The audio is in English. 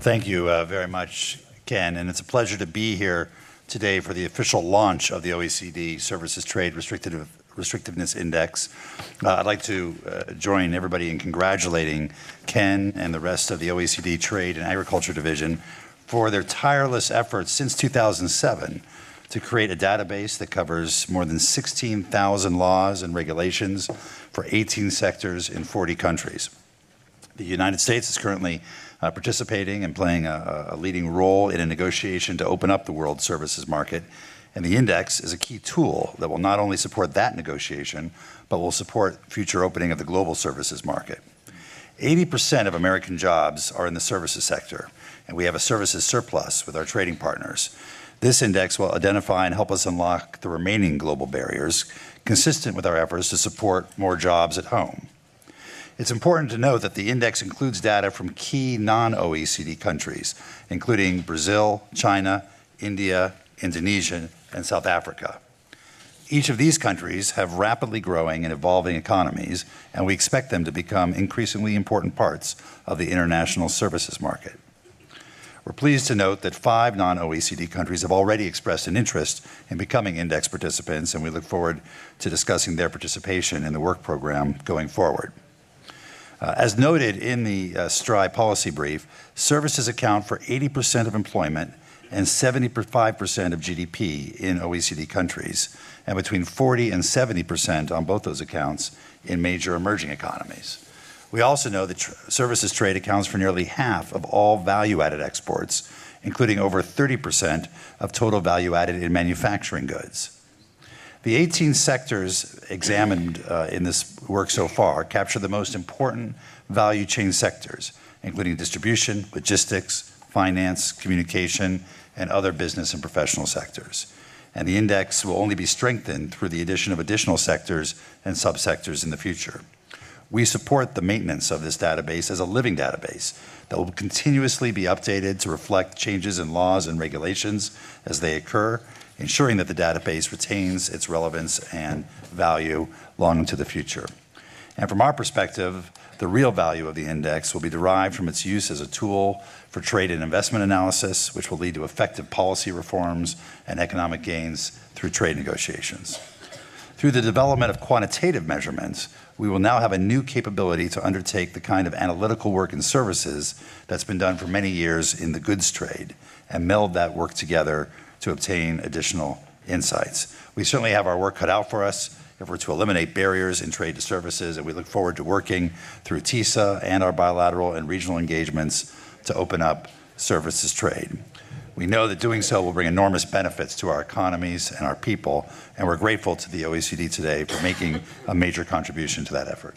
Well, thank you very much, Ken, and it's a pleasure to be here today for the official launch of the OECD Services Trade Restrictiveness Index. I'd like to join everybody in congratulating Ken and the rest of the OECD Trade and Agriculture Division for their tireless efforts since 2007 to create a database that covers more than 16,000 laws and regulations for 18 sectors in 40 countries. The United States is currently participating and playing a leading role in a negotiation to open up the world services market, and the index is a key tool that will not only support that negotiation, but will support future opening of the global services market. 80% of American jobs are in the services sector, and we have a services surplus with our trading partners. This index will identify and help us unlock the remaining global barriers, consistent with our efforts to support more jobs at home. It's important to note that the index includes data from key non-OECD countries, including Brazil, China, India, Indonesia, and South Africa. Each of these countries have rapidly growing and evolving economies, and we expect them to become increasingly important parts of the international services market. We're pleased to note that 5 non-OECD countries have already expressed an interest in becoming index participants, and we look forward to discussing their participation in the work program going forward. As noted in the STRI policy brief, services account for 80% of employment and 75% of GDP in OECD countries, and between 40 and 70% on both those accounts in major emerging economies. We also know that services trade accounts for nearly half of all value-added exports, including over 30% of total value-added in manufacturing goods. The 18 sectors examined in this work so far capture the most important value chain sectors, including distribution, logistics, finance, communication, and other business and professional sectors. And the index will only be strengthened through the addition of additional sectors and subsectors in the future. We support the maintenance of this database as a living database that will continuously be updated to reflect changes in laws and regulations as they occur, ensuring that the database retains its relevance and value long into the future. And from our perspective, the real value of the index will be derived from its use as a tool for trade and investment analysis, which will lead to effective policy reforms and economic gains through trade negotiations. Through the development of quantitative measurements, we will now have a new capability to undertake the kind of analytical work in services that's been done for many years in the goods trade and meld that work together to obtain additional insights. We certainly have our work cut out for us if we're to eliminate barriers in trade to services, and we look forward to working through TISA and our bilateral and regional engagements to open up services trade. We know that doing so will bring enormous benefits to our economies and our people, and we're grateful to the OECD today for making a major contribution to that effort.